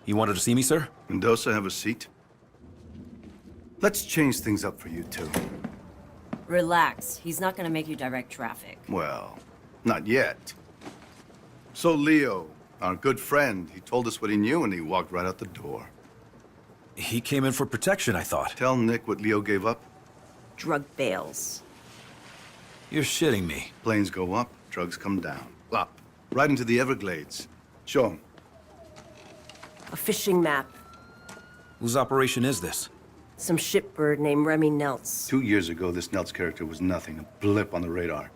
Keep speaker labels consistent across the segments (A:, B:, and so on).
A: You wanted to see me, sir?
B: Mendoza, have a seat. Let's change things up for you two.
C: Relax. He's not gonna make you direct traffic.
B: Well, not yet. So Leo, our good friend, he told us what he knew and he walked right out the door.
A: He came in for protection, I thought.
B: Tell Nick what Leo gave up.
C: Drug bales.
A: You're shitting me.
B: Planes go up, drugs come down. Up. Right into the Everglades. Show him.
C: A fishing map.
A: Whose operation is this?
C: Some shipbird named Remy Neltz.
B: 2 years ago, this Neltz character was nothing, a blip on the radar.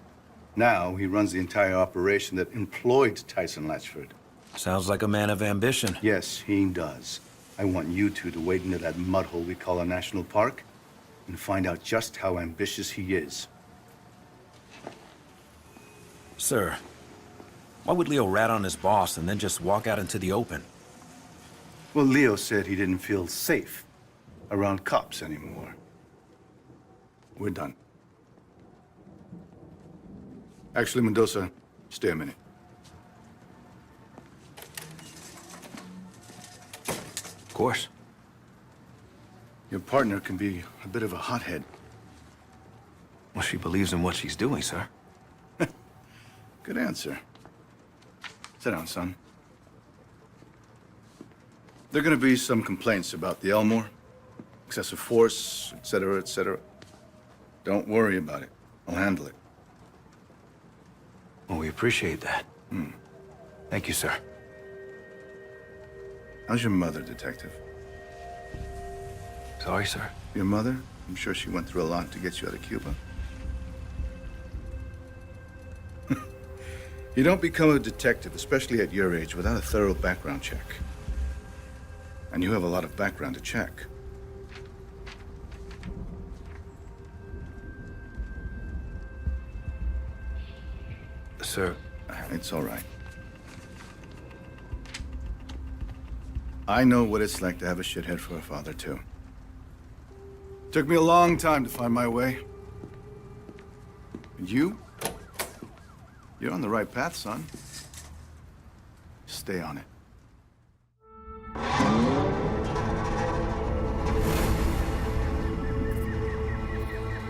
B: Now, he runs the entire operation that employed Tyson Latchford.
A: Sounds like a man of ambition.
B: Yes, he does. I want you two to wade into that mud hole we call a national park and find out just how ambitious he is.
A: Sir, why would Leo rat on his boss and then just walk out into the open?
B: Well, Leo said he didn't feel safe around cops anymore. We're done. Actually, Mendoza, stay a minute.
A: Of course.
B: Your partner can be a bit of a hothead.
A: Well, she believes in what she's doing, sir.
B: Good answer. Sit down, son. There are gonna be some complaints about the Elmore. Excessive force, etc., etc. Don't worry about it. I'll handle it.
A: Well, we appreciate that. Thank you, sir.
B: How's your mother, Detective?
A: Sorry, sir.
B: Your mother? I'm sure she went through a lot to get you out of Cuba. You don't become a detective, especially at your age, without a thorough background check. And you have a lot of background to check.
A: Sir,
B: It's all right. I know what it's like to have a shithead for a father, too. Took me a long time to find my way. And you're on the right path, son. Stay on it.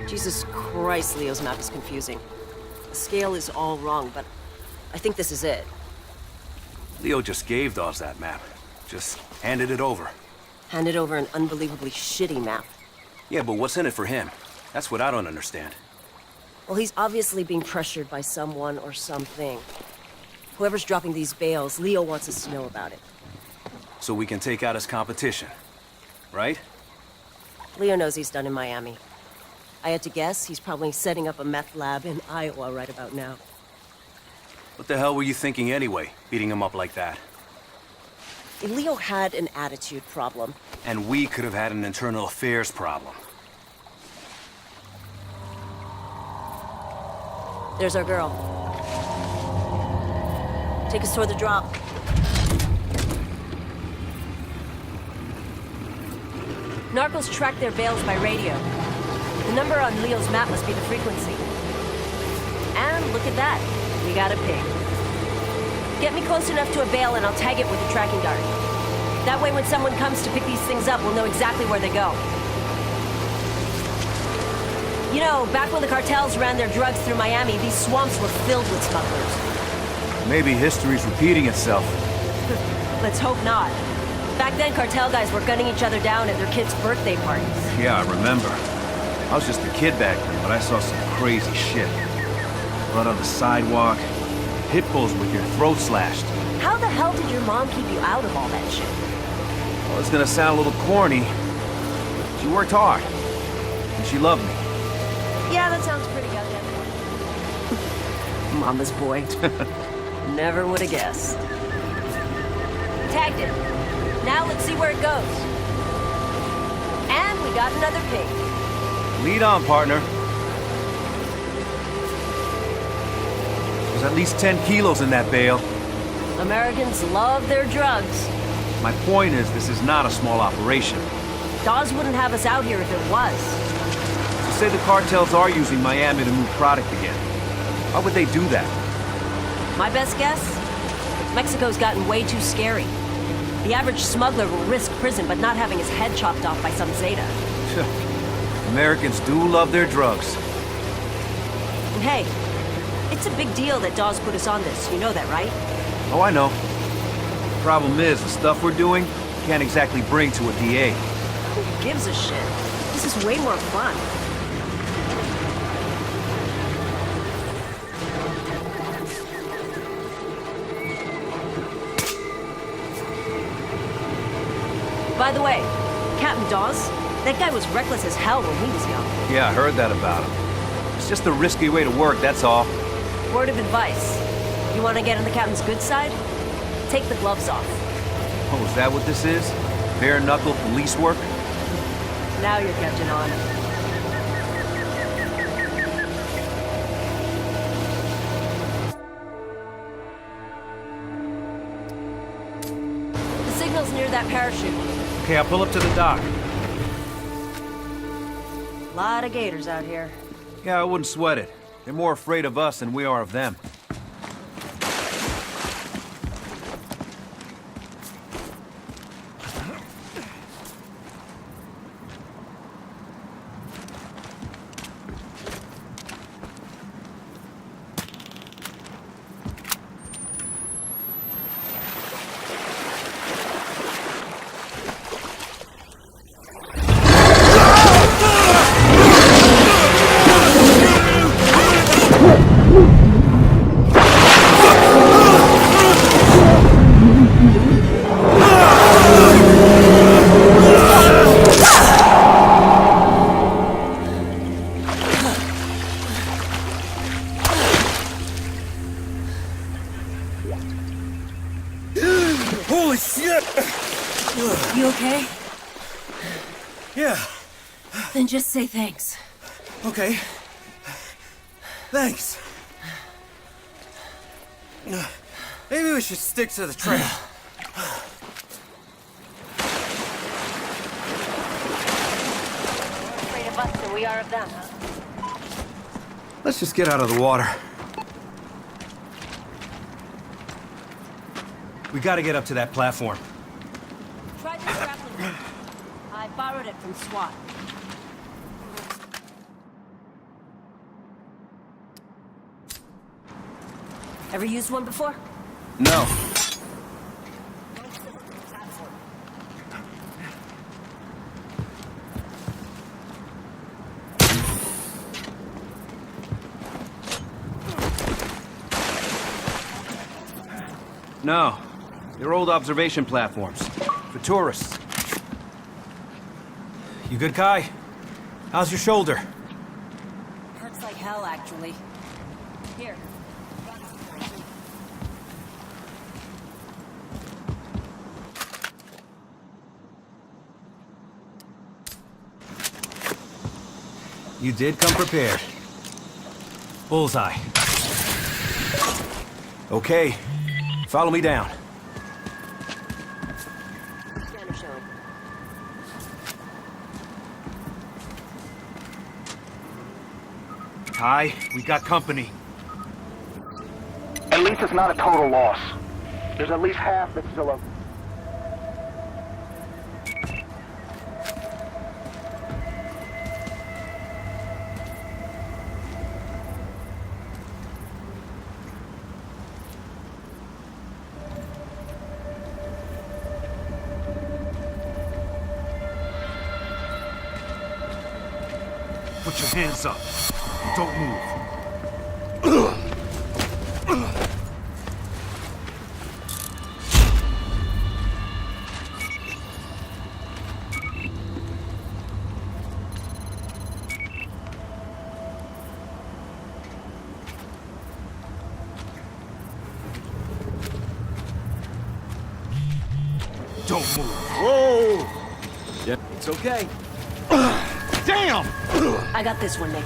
C: Jesus Christ, Leo's map is confusing. The scale is all wrong, but I think this is it.
A: Leo just gave Dawes that map. Just handed it over.
C: Handed over an unbelievably shitty map.
A: Yeah, but what's in it for him? That's what I don't understand.
C: Well, he's obviously being pressured by someone or something. Whoever's dropping these bales, Leo wants us to know about it.
A: So we can take out his competition, right?
C: Leo knows he's done in Miami. I had to guess he's probably setting up a meth lab in Iowa right about now.
A: What the hell were you thinking anyway, beating him up like that?
C: Leo had an attitude problem.
A: And we could have had an internal affairs problem.
C: There's our girl. Take us toward the drop. Narcos track their bales by radio. The number on Leo's map must be the frequency. And look at that. We got a ping. Get me close enough to a bale and I'll tag it with a tracking dart. That way when someone comes to pick these things up, we'll know exactly where they go. You know, back when the cartels ran their drugs through Miami, these swamps were filled with smugglers.
D: Maybe history's repeating itself.
C: Let's hope not. Back then, cartel guys were gunning each other down at their kids' birthday parties.
D: Yeah, I remember. I was just a kid back then, but I saw some crazy shit. Blood on the sidewalk, pit bulls with your throat slashed.
C: How the hell did your mom keep you out of all that shit?
D: Well, it's gonna sound a little corny. She worked hard, and she loved me.
C: Yeah, that sounds pretty goddamn Mama's boy. Never would have guessed. Tagged it. Now let's see where it goes. And we got another ping.
D: Lead on, partner. There's at least 10 kilos in that bale.
C: Americans love their drugs.
D: My point is, this is not a small operation.
C: Dawes wouldn't have us out here if it was.
D: So say the cartels are using Miami to move product again. Why would they do that?
C: My best guess? Mexico's gotten way too scary. The average smuggler will risk prison but not having his head chopped off by some Zeta.
D: Americans do love their drugs.
C: And hey, it's a big deal that Dawes put us on this. You know that, right?
D: Oh, I know. Problem is, the stuff we're doing can't exactly bring to a DA.
C: Who gives a shit? This is way more fun. By the way, Captain Dawes, that guy was reckless as hell when he was young.
D: Yeah, I heard that about him. It's just a risky way to work, that's all.
C: Word of advice. You want to get on the captain's good side? Take the gloves off.
D: Oh, is that what this is? Bare-knuckle police work?
C: Now you're catching on. The signal's near that parachute.
D: Okay, I'll pull up to the dock.
C: Lot of gators out here.
D: Yeah, I wouldn't sweat it. They're more afraid of us than we are of them.
A: Holy shit!
C: You okay?
A: Yeah,
C: Then just say thanks.
A: okay. Thanks. Maybe we should stick to the trail.
C: More afraid of us than we are of them.
D: Let's just get out of the water. We gotta get up to that platform.
C: Try this grappling hook. I borrowed it from SWAT. Ever used one before?
D: No. No. They're old observation platforms. For tourists.
A: You good, Kai? How's your shoulder?
C: Hurts like hell, actually. Here.
A: You did come prepared. Bullseye. Okay. Follow me down.
C: Scanner showing.
D: Kai, we got company.
E: At least it's not a total loss. There's at least half that's still up.
D: Put your hands up. Don't move. Don't move.
A: Whoa! Yep, it's okay.
D: Damn!
C: I got this one, Nick.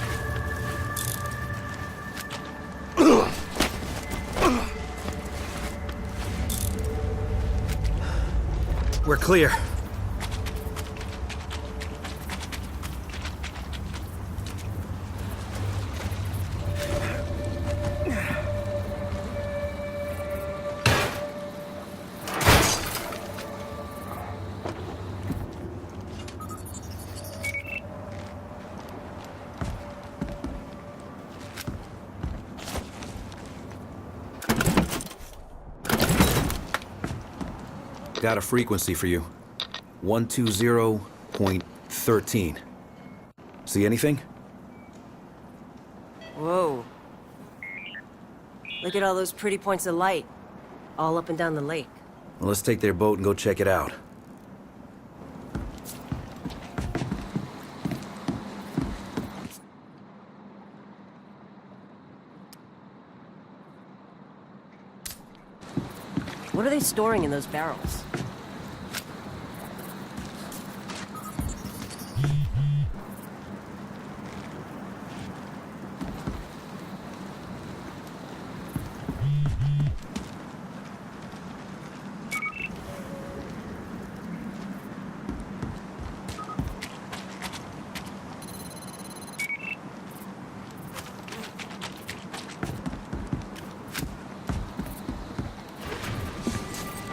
A: We're clear. Got a frequency for you. 120.13. See anything?
C: Whoa. Look at all those pretty points of light. All up and down the lake.
A: Well, let's take their boat and go check it out.
C: What are they storing in those barrels?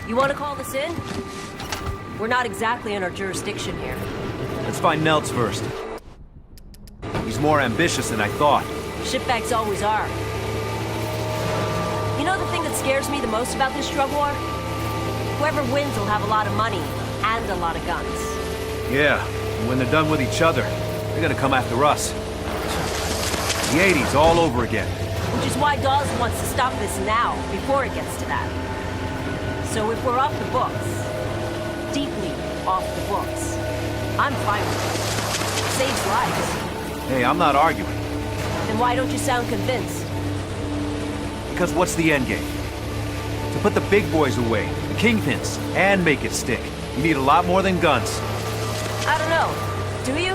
C: You want to call this in? We're not exactly in our jurisdiction here.
D: Let's find Nelts first. He's more ambitious than I thought.
C: Shitbags always are. You know the thing that scares me the most about this drug war? Whoever wins will have a lot of money and a lot of guns.
D: Yeah, and when they're done with each other, they're gonna come after us. The 80s all over again.
C: Which is why Dawes wants to stop this now, before it gets to that. So if we're off the books, deeply off the books, I'm fine with it. It saves lives.
D: Hey, I'm not arguing.
C: Then why don't you sound convinced?
D: Because what's the end game? To put the big boys away, the kingpins, and make it stick. You need a lot more than guns.
C: I don't know. Do you?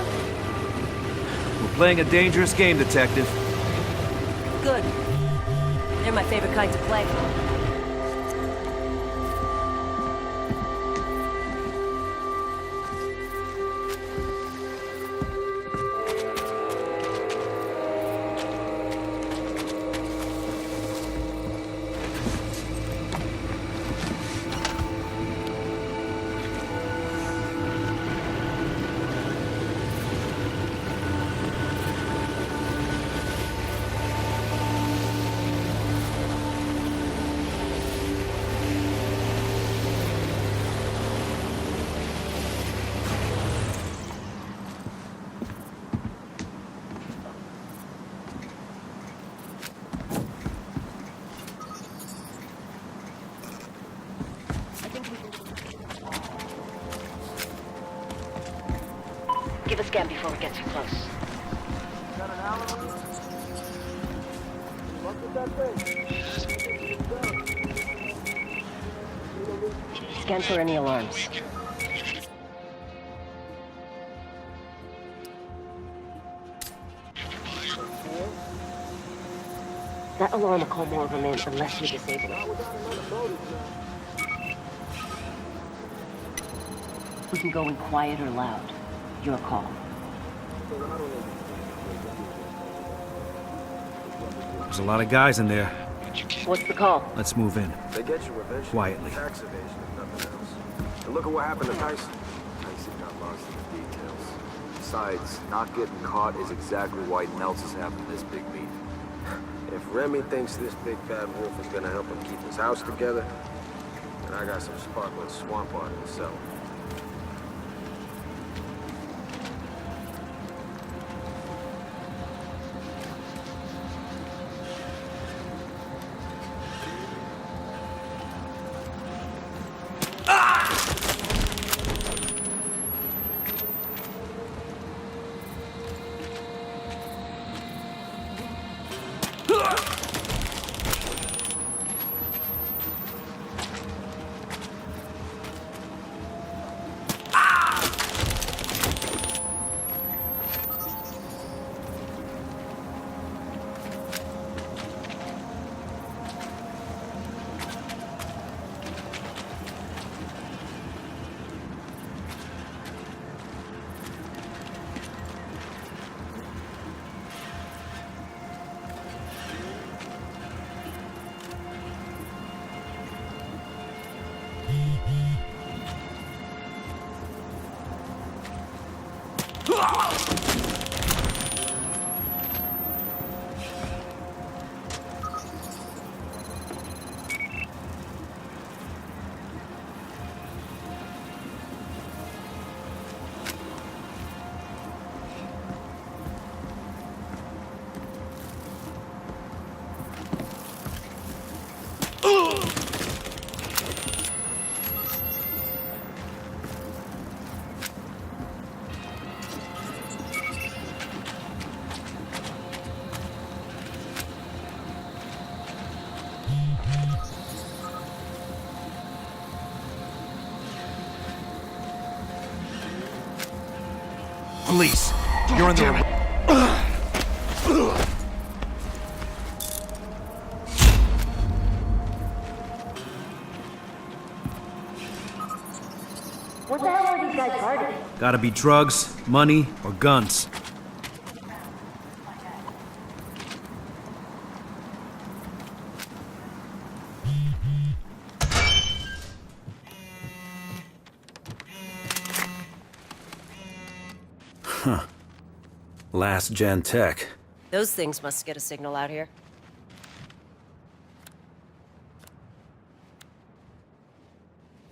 D: We're playing a dangerous game, Detective.
C: Good. They're my favorite kind to play. Give a scan before we get too close. Scan for any alarms. That alarm will call more of them in unless you disable it. We can go in quiet or loud. Your call.
D: There's a lot of guys in there.
C: What's the call?
D: Let's move in.
F: They get you eventually.
D: Quietly.
F: Tax evasion, if nothing else. And look at what happened to Tyson. Tyson got lost in the details. Besides, not getting caught is exactly why Nelts is having this big meeting. If Remy thinks this big bad wolf is gonna help him keep his house together, then I got some sparkling swamp art to sell.
D: police. You're in the...
C: What the hell are these guys targeting?
D: Gotta be drugs, money, or guns.
A: Last gen tech.
C: Those things must get a signal out here.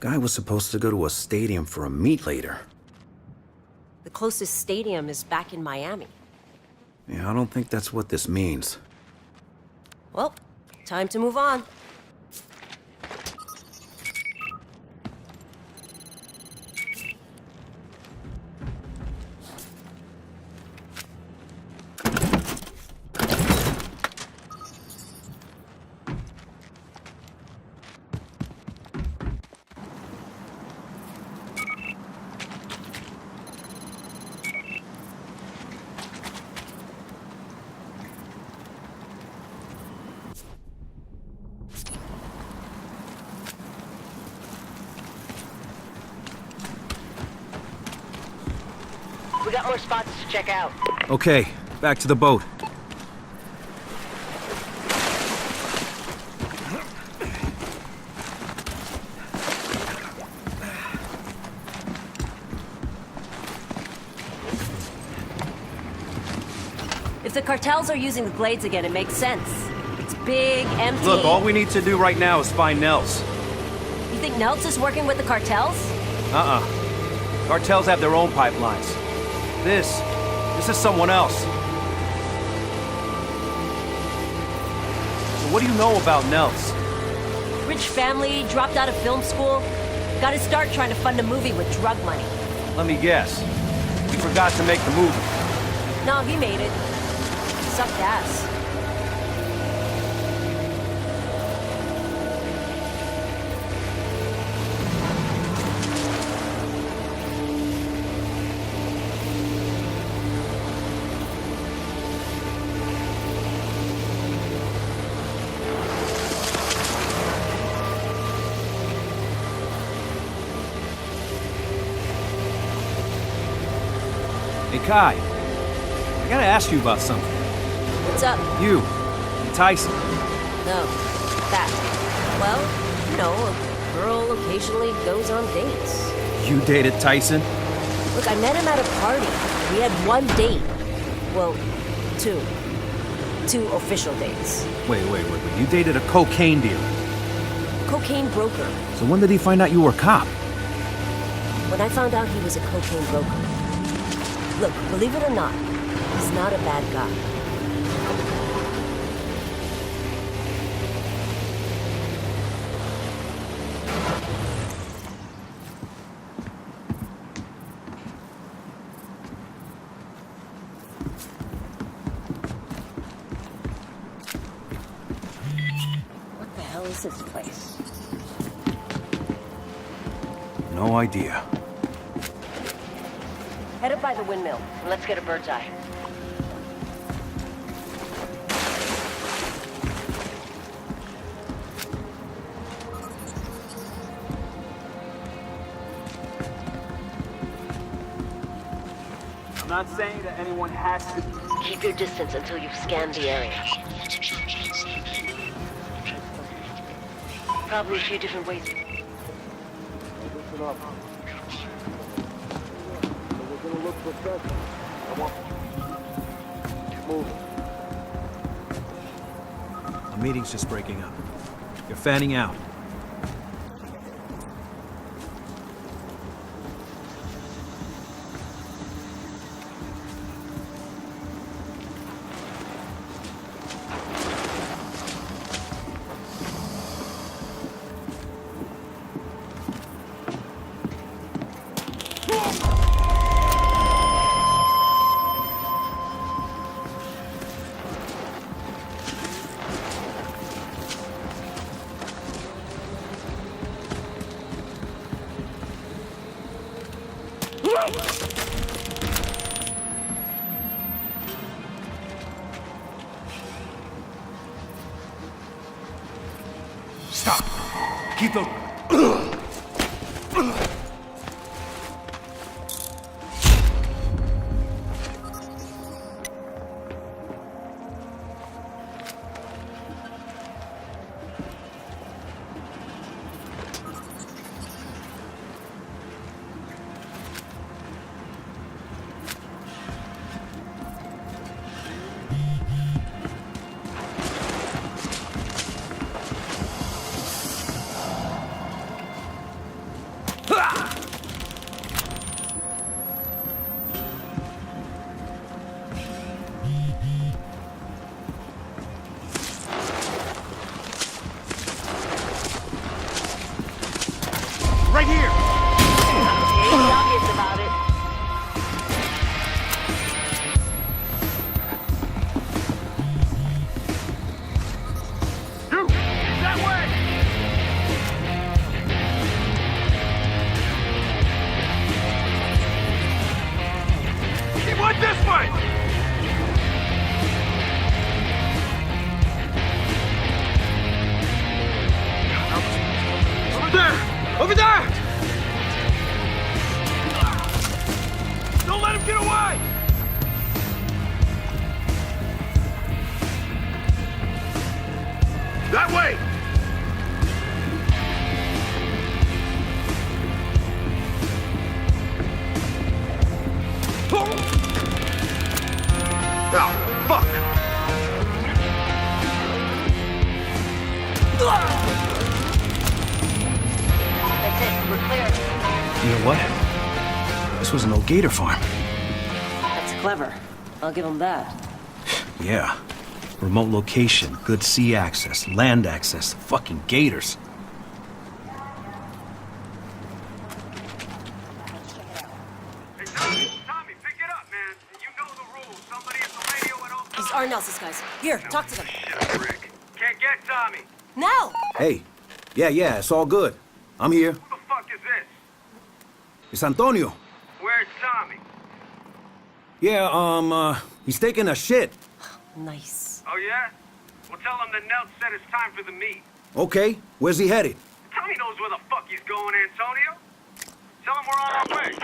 A: Guy was supposed to go to a stadium for a meet later.
C: The closest stadium is back in Miami.
A: Yeah, I don't think that's what this means.
C: Well, time to move on. We got more spots to check out.
D: Okay, back to the boat.
C: If the cartels are using the Glades again, it makes sense. It's big, empty...
D: Look, all we need to do right now is find Nels.
C: You think Nelts is working with the cartels?
D: Cartels have their own pipelines. This is someone else. So what do you know about Nels?
C: Rich family, dropped out of film school. Got his start trying to fund a movie with drug money.
D: Let me guess. He forgot to make the movie.
C: No, he made it. Sucked ass.
D: Hey, Kai. I gotta ask you about something.
C: What's up?
D: You and Tyson.
C: No. That. Well, you know, a girl occasionally goes on dates.
D: You dated Tyson?
C: Look, I met him at a party. We had one date. Well, two. Two official dates.
D: Wait. You dated a cocaine dealer.
C: Cocaine broker.
D: So when did he find out you were a cop?
C: When I found out he was a cocaine broker. Look, believe it or not, he's not a bad guy. What the hell is this place?
D: No idea.
C: Head up by the windmill, and let's get a bird's eye.
E: I'm not saying that anyone has to...
C: Keep your distance until you've scanned the area. Probably a few different ways.
E: Listen up. We're gonna look professional. I want... Keep moving.
D: The meeting's just breaking up. You're fanning out. Keep the... Right here!
C: Ain't obvious about it.
F: You! That way!
D: He went this way!
F: Over there! Over there!
D: Don't let him get away!
F: That way! Oh, fuck!
C: That's it. We're clear.
D: You know what? This was an old gator farm.
C: That's clever. I'll give him that.
D: Yeah. Remote location, good sea access, land access, fucking gators.
G: Hey, Tommy, pick it up, man. You know the rules. Somebody at the radio at all times.
C: These are Nelson's guys. Here, talk to them.
G: Shit, Rick. Can't get Tommy.
C: Now!
A: Hey. Yeah, it's all good. I'm here.
G: Who the fuck is this?
A: It's Antonio.
G: Where's Tommy?
A: Yeah, he's taking a shit.
C: Nice.
G: Oh, yeah? Well, tell him that Nelt said it's time for the meet.
A: Okay, where's he headed?
G: Tommy knows where the fuck he's going, Antonio. Tell him we're on our way.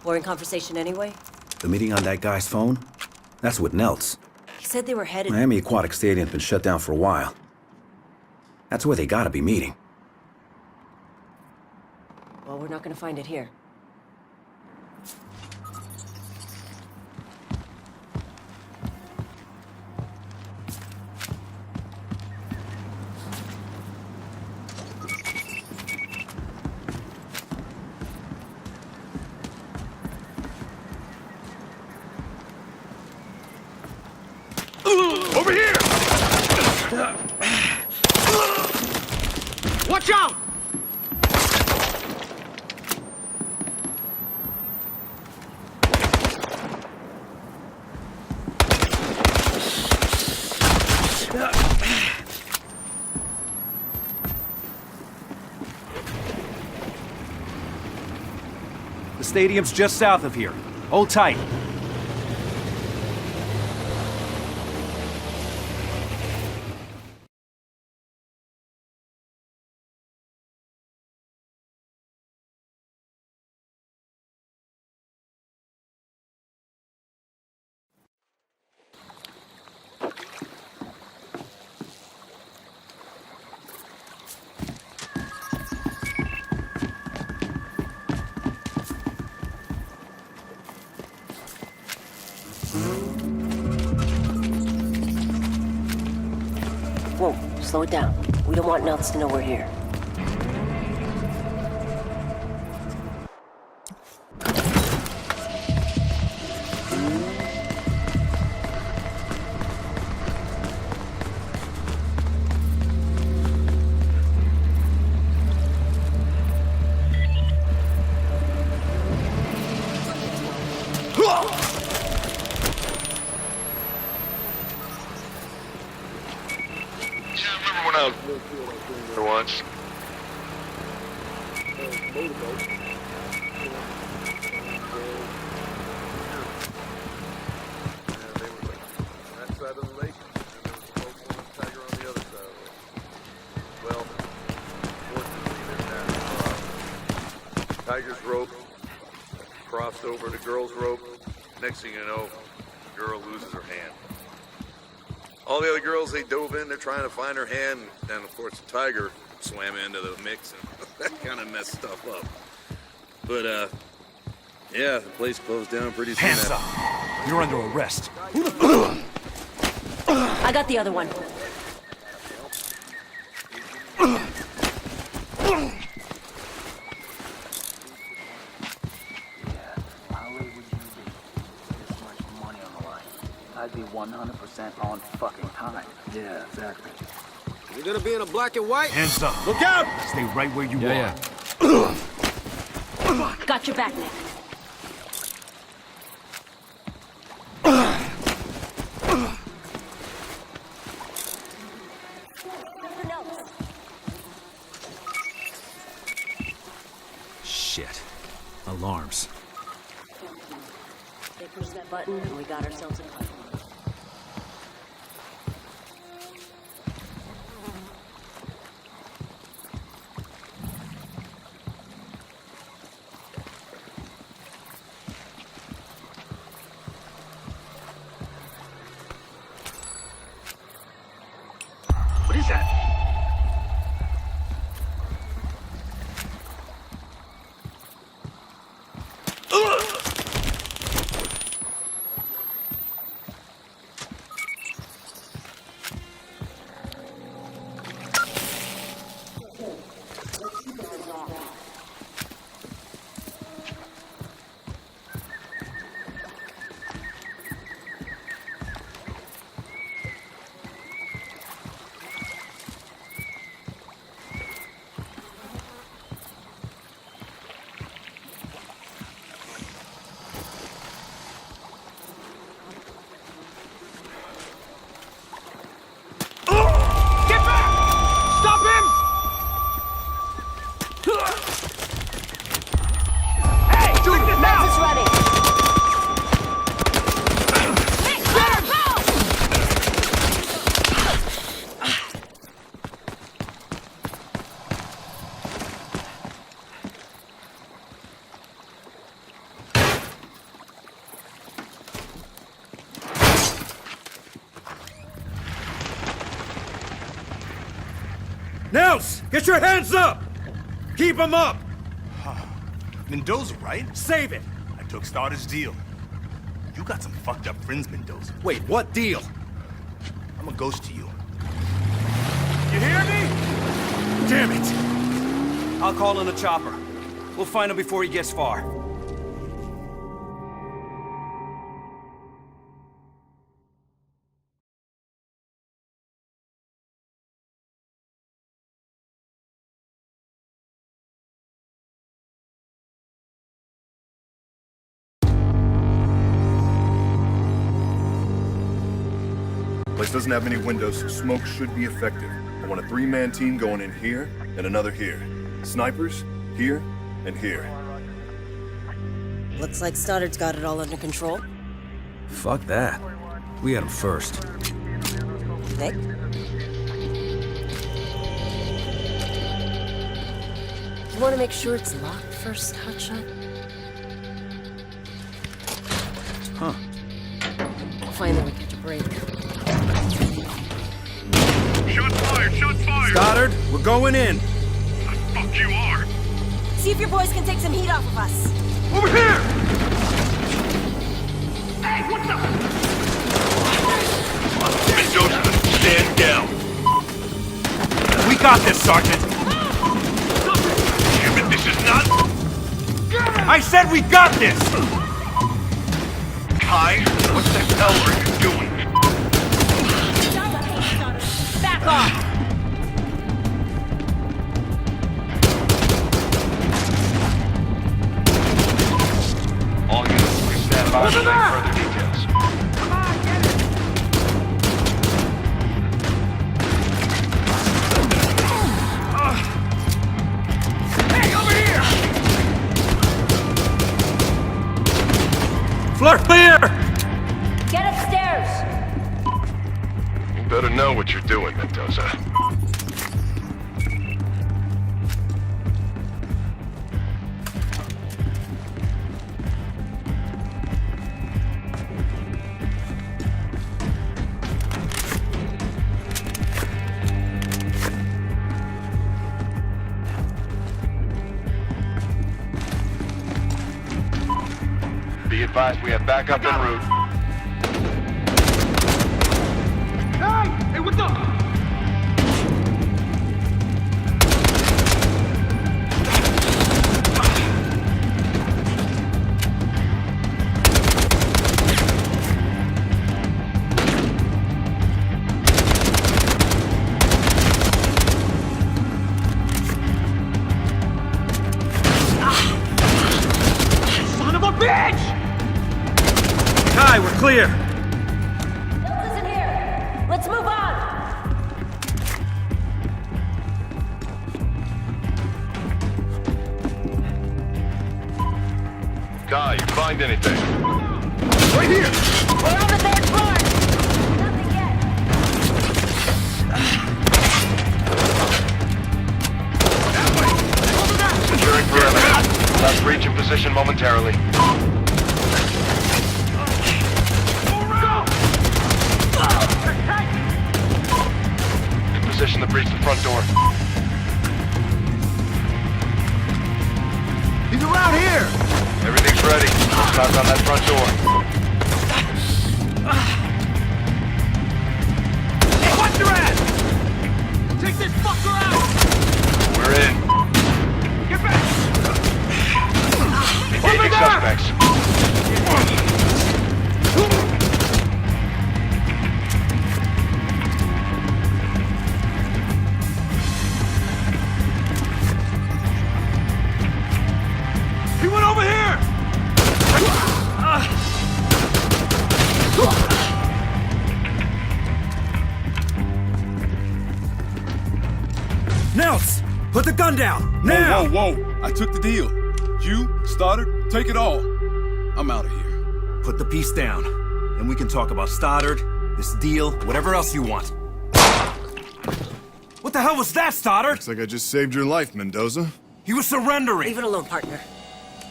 C: Boring conversation anyway?
A: The meeting on that guy's phone? That's with Nelts.
C: He said they were headed...
A: Miami Aquatic Stadium's been shut down for a while. That's where they gotta be meeting.
C: Well, we're not gonna find it here.
F: Over here! Watch out!
D: The stadium's just south of here. Hold tight.
C: Whoa, slow it down. We don't want Nelts to know we're here.
F: Once. That side of the lake, and there was a boat on the tiger on the other side of the lake.
H: Tiger's rope, crossed over to girl's rope. Next thing you know, the girl loses her hand. All the other girls, they dove in, they're trying to find her hand, and of course the Tiger swam into the mix, and that kind of messed stuff up. But, yeah, the place closed down pretty soon.
D: Hands up! You're under arrest.
C: I got the other one.
I: I'd be 100% on fucking time.
E: Yeah, exactly.
F: You're gonna be in a black and white?
D: Hands up.
F: Look out!
D: Stay right where you are.
C: Got your back, Nick.
A: Shit. Alarms.
C: They pushed that button and we got ourselves a fight.
I: What is that?
A: Nels! Get your hands up! Keep them up!
J: Mendoza, right?
A: Save it!
J: I took Starter's deal. You got some fucked up friends, Mendoza.
A: Wait, what deal?
J: I'm a ghost to you.
A: You hear me? Damn it!
D: I'll call in the chopper. We'll find him before he gets far.
B: Place doesn't have many windows, so smoke should be effective. I want a 3-man team going in here and another here. Snipers, here and here.
C: Looks like Stoddard's got it all under control.
A: Fuck that. We had him first.
C: Nick? You want to make sure it's locked first, Hotshot?
A: Huh.
C: Finally catch a break.
G: Shots fired! Shots fired!
A: Stoddard, we're going in.
G: The fuck you are!
C: See if your boys can take some heat off of us.
G: Over here! Hey, what the? Mendoza, stand down.
D: We got this, Sergeant!
G: Damn it, this is not...
D: I said we got this!
G: Kai, what the hell are you doing?
C: Back off!
H: All units, please stand by for any further details.
G: Come on, get it! Hey, over here!
A: Fleur, clear!
C: Get upstairs!
H: You better know what you're doing, Mendoza.
F: advised we have backup en route.
G: Hey, what's up? Son of a bitch!
D: Kai, we're clear!
C: Listen here. Let's move on.
B: Guy, you find anything?
G: Right here!
C: We're on the third floor. Nothing yet.
F: Securing perimeter. Left breach in position momentarily. Position to breach the front door.
D: He's around here!
F: Everything's ready. Let's knock on that front door.
G: Hey, watch your ass! Take this fucker out!
F: We're in.
G: Get back!
F: Engaging suspects.
G: He went over here!
A: Nels! Put the gun down! Now!
K: Whoa, whoa, whoa. I took the deal. You, Stoddard, take it all. I'm out of here.
A: Put the piece down. Then we can talk about Stoddard, this deal, whatever else you want. What the hell was that, Stoddard?
B: Looks like I just saved your life, Mendoza.
A: He was surrendering!
C: Leave it alone, partner.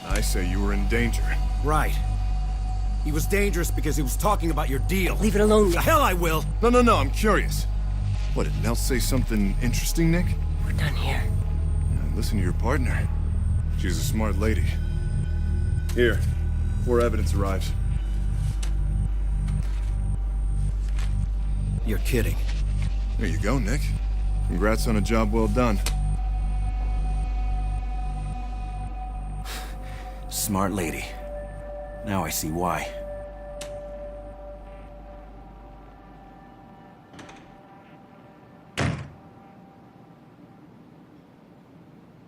B: I say you were in danger.
A: Right. He was dangerous because he was talking about your deal.
C: Leave it alone,
A: The
C: Nick.
A: hell I will!
B: No, I'm curious. What, did Nels say something interesting, Nick?
C: We're done here.
B: Listen to your partner. She's a smart lady. Here, before evidence arrives.
A: You're kidding.
B: There you go, Nick. Congrats on a job well done.
A: Smart lady. Now I see why.